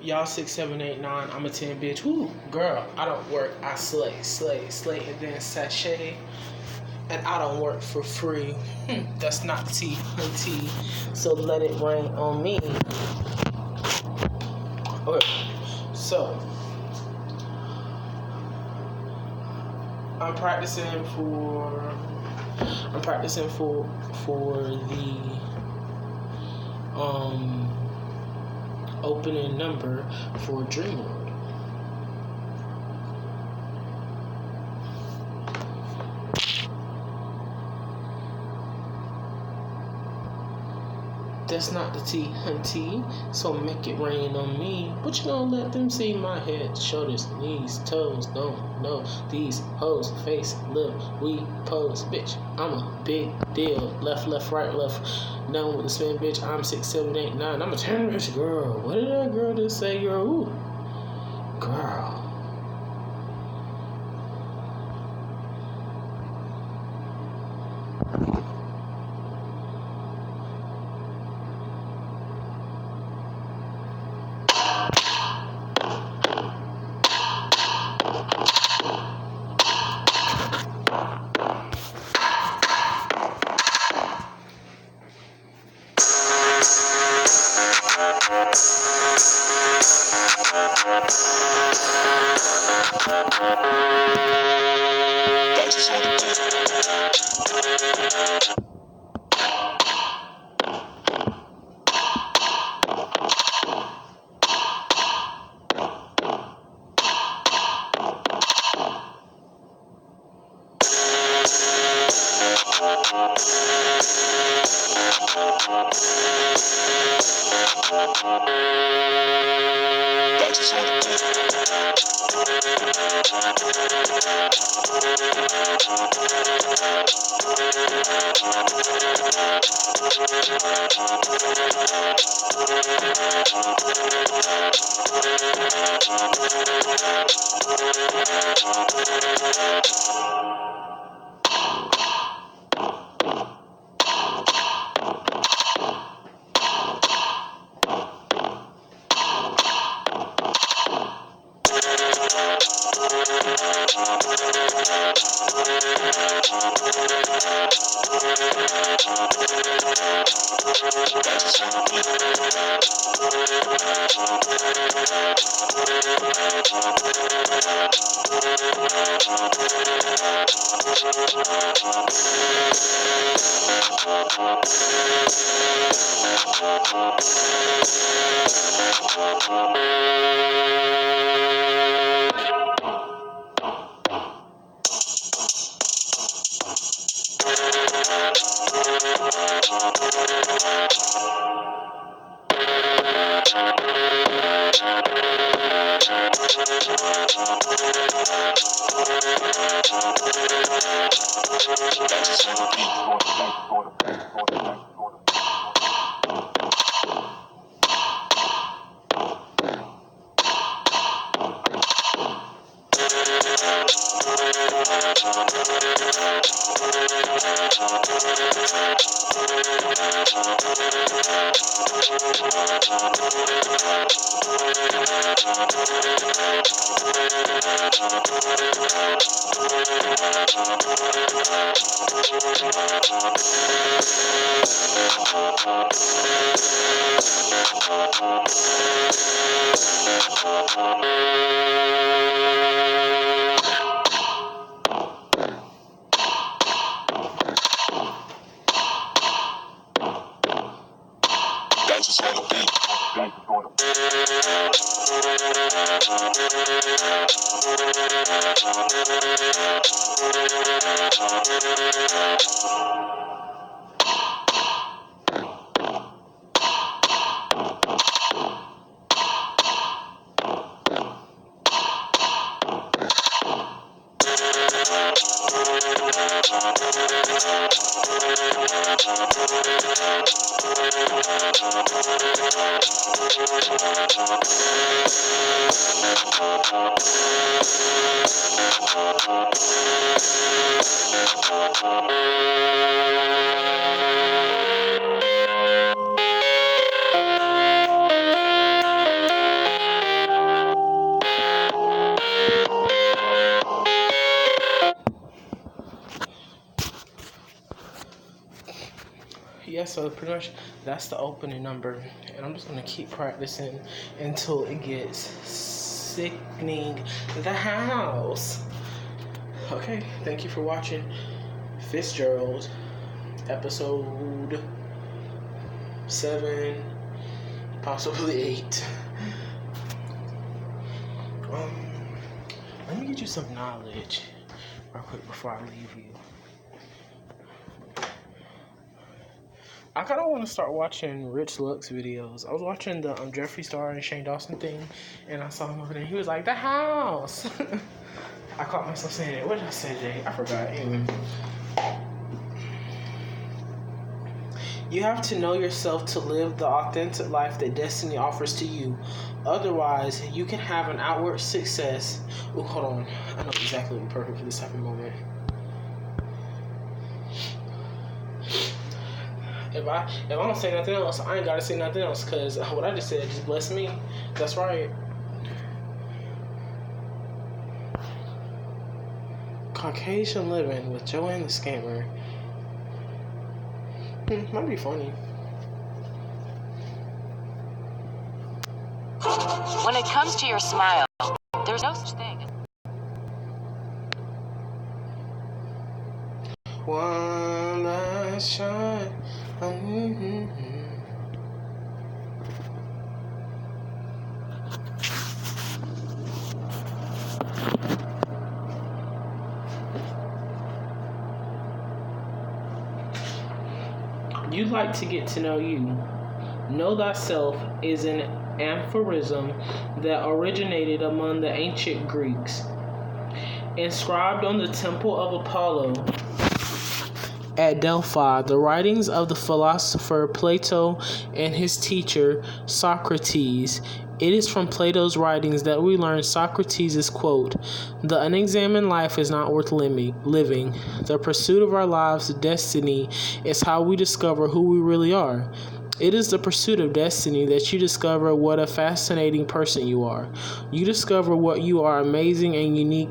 Y'all 6, 7, 8, 9. I'm a 10, bitch. Woo, girl. I don't work. I slay, and then sashay. And I don't work for free. That's not tea, hunty. So let it rain on me. Okay, so I'm practicing for the opening number for Dream World. That's not the tea, hunty. So make it rain on me. But you gonna let them see my head, shoulders, knees, toes. Don't know these hoes, face, lip, we pose, bitch. I'm a big deal. Left, right, left. Down with the spin, bitch. I'm 6, 7, 8, 9. I'm a 10 rich girl. What did that girl just say, girl? Ooh, girl. Yeah, so pretty much that's the opening number, and I'm just gonna keep practicing until it gets sickening. The house. Okay, thank you for watching Fitzgerald, episode 7, possibly 8. Let me get you some knowledge real quick before I leave you. I kind of want to start watching Rich Lux videos. I was watching the Jeffree Star and Shane Dawson thing, and I saw him over there. He was like, the house. I caught myself saying it. What did I say today? I forgot. Anyway. You have to know yourself to live the authentic life that destiny offers to you. Otherwise, you can have an outward success. Oh, hold on. I know exactly what's perfect for this type of moment. If I don't say nothing else, I ain't gotta say nothing else, because what I just said just blessed me. That's right. Caucasian living with Joanne the Scammer. Might be funny. When it comes to your smile, there's no such thing. One last shot. You'd like to get to know you. Know thyself is an aphorism that originated among the ancient Greeks. Inscribed on the temple of Apollo at Delphi, the writings of the philosopher Plato and his teacher Socrates. It is from Plato's writings that we learn Socrates' quote, "The unexamined life is not worth living. The pursuit of our lives' destiny is how we discover who we really are." It is the pursuit of destiny that you discover what a fascinating person you are. You discover what you are amazing and unique.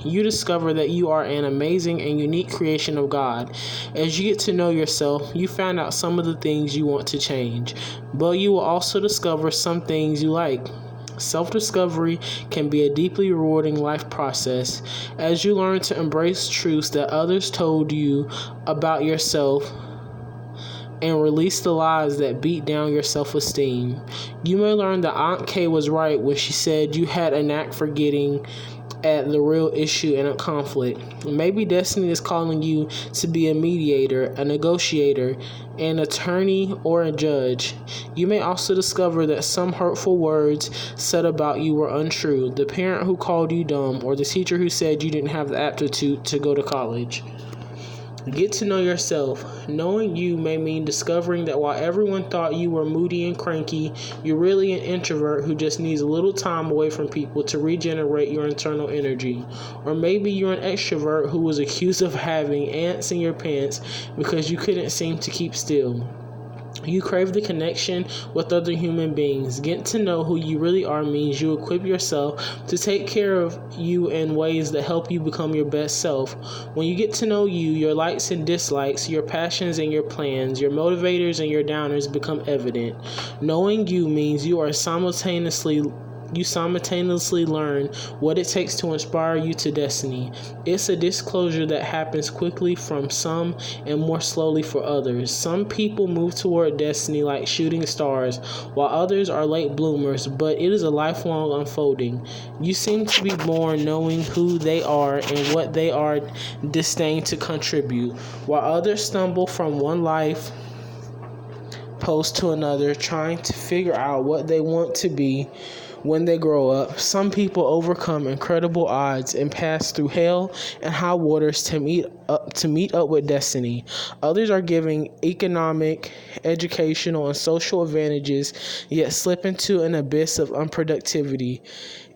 You discover that you are an amazing and unique creation of God. As you get to know yourself, you find out some of the things you want to change, but you will also discover some things you like. Self-discovery can be a deeply rewarding life process as you learn to embrace truths that others told you about yourself and release the lies that beat down your self-esteem. You may learn that Aunt Kay was right when she said you had a knack for getting at the real issue in a conflict. Maybe destiny is calling you to be a mediator, a negotiator, an attorney, or a judge. You may also discover that some hurtful words said about you were untrue. The parent who called you dumb, or the teacher who said you didn't have the aptitude to go to college. Get to know yourself. Knowing you may mean discovering that while everyone thought you were moody and cranky, you're really an introvert who just needs a little time away from people to regenerate your internal energy. Or maybe you're an extrovert who was accused of having ants in your pants because you couldn't seem to keep still. You crave the connection with other human beings. Getting to know who you really are means you equip yourself to take care of you in ways that help you become your best self. When you get to know you, your likes and dislikes, your passions and your plans, your motivators and your downers become evident. Knowing you means you simultaneously learn what it takes to inspire you to destiny. It's a disclosure that happens quickly from some and more slowly for others. Some people move toward destiny like shooting stars, while others are late bloomers, but it is a lifelong unfolding. You seem to be born knowing who they are and what they are destined to contribute, while others stumble from one life post to another, trying to figure out what they want to be when they grow up. Some people overcome incredible odds and pass through hell and high waters to meet up with destiny. Others are given economic, educational, and social advantages, yet slip into an abyss of unproductivity.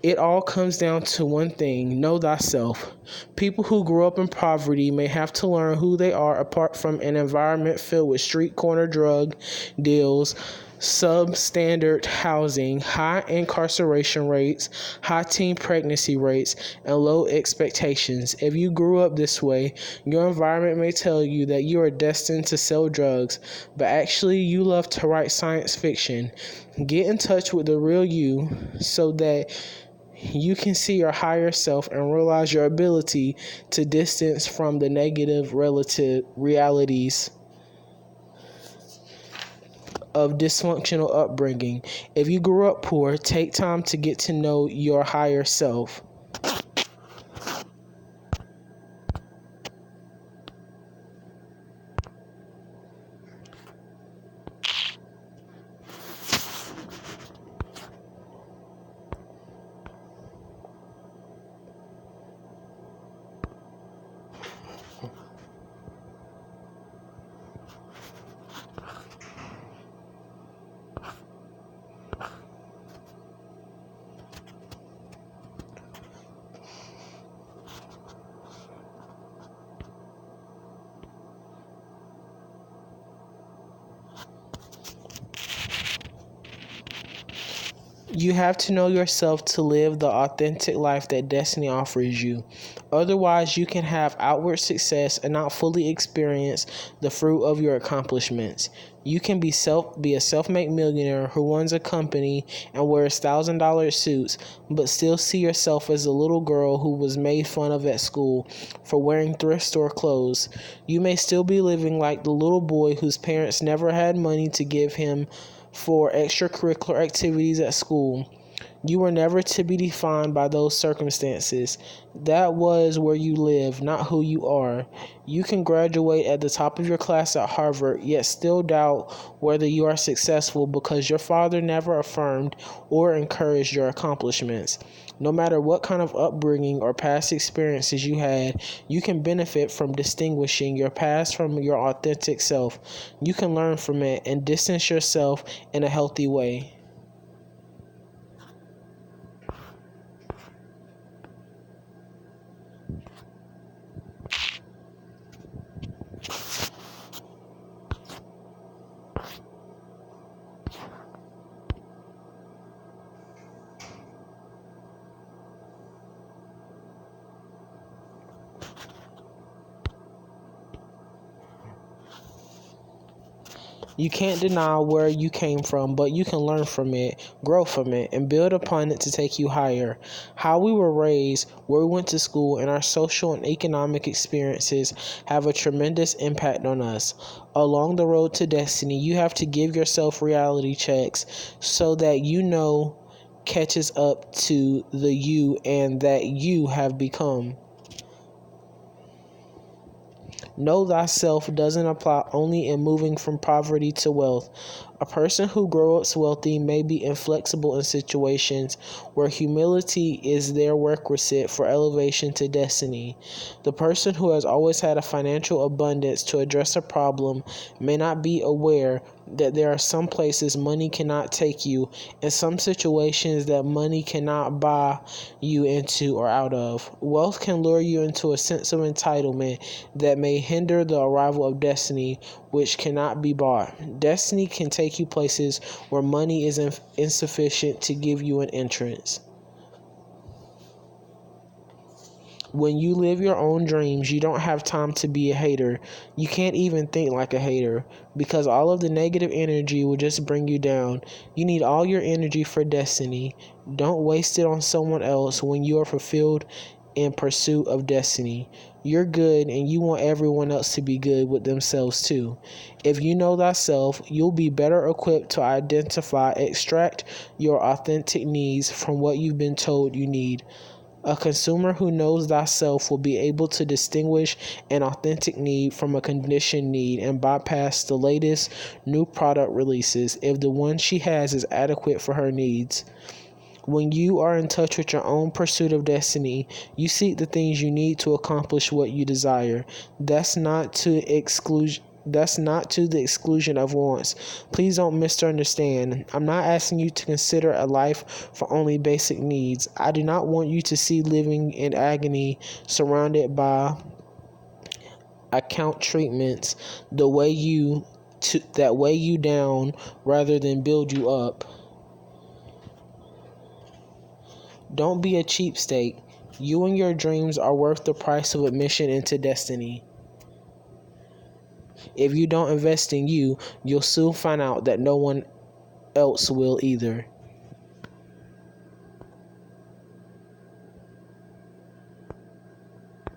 It all comes down to one thing: know thyself. People who grow up in poverty may have to learn who they are apart from an environment filled with street corner drug deals, substandard housing, high incarceration rates, high teen pregnancy rates, and low expectations. If you grew up this way, your environment may tell you that you are destined to sell drugs, but actually you love to write science fiction. Get in touch with the real you so that you can see your higher self and realize your ability to distance from the negative relative realities of dysfunctional upbringing. If you grew up poor, take time to get to know your higher self. You have to know yourself to live the authentic life that destiny offers you. Otherwise, you can have outward success and not fully experience the fruit of your accomplishments. You can be a self-made millionaire who runs a company and wears $1,000 suits, but still see yourself as a little girl who was made fun of at school for wearing thrift store clothes. You may still be living like the little boy whose parents never had money to give him for extracurricular activities at school. You were never to be defined by those circumstances. That was where you live, not who you are. You can graduate at the top of your class at Harvard, yet still doubt whether you are successful because your father never affirmed or encouraged your accomplishments. No matter what kind of upbringing or past experiences you had, you can benefit from distinguishing your past from your authentic self. You can learn from it and distance yourself in a healthy way. You can't deny where you came from, but you can learn from it, grow from it, and build upon it to take you higher. How we were raised, where we went to school, and our social and economic experiences have a tremendous impact on us. Along the road to destiny, you have to give yourself reality checks so that you know catches up to the you and that you have become. Know thyself doesn't apply only in moving from poverty to wealth. A person who grows up wealthy may be inflexible in situations where humility is their requisite for elevation to destiny. The person who has always had a financial abundance to address a problem may not be aware that there are some places money cannot take you and some situations that money cannot buy you into or out of. Wealth can lure you into a sense of entitlement that may hinder the arrival of destiny, which cannot be bought. Destiny can take you places where money is insufficient to give you an entrance. When you live your own dreams, you don't have time to be a hater. You can't even think like a hater because all of the negative energy will just bring you down. You need all your energy for destiny. Don't waste it on someone else when you are fulfilled in pursuit of destiny. You're good and you want everyone else to be good with themselves too. If you know thyself, you'll be better equipped to extract your authentic needs from what you've been told you need. A consumer who knows thyself will be able to distinguish an authentic need from a conditioned need and bypass the latest new product releases if the one she has is adequate for her needs. When you are in touch with your own pursuit of destiny, you seek the things you need to accomplish what you desire. That's not to the exclusion of wants. Please don't misunderstand. I'm not asking you to consider a life for only basic needs. I do not want you to see living in agony surrounded by account treatments the way you that weigh you down rather than build you up. Don't be a cheapskate. You and your dreams are worth the price of admission into destiny. If you don't invest in you, you'll soon find out that no one else will either.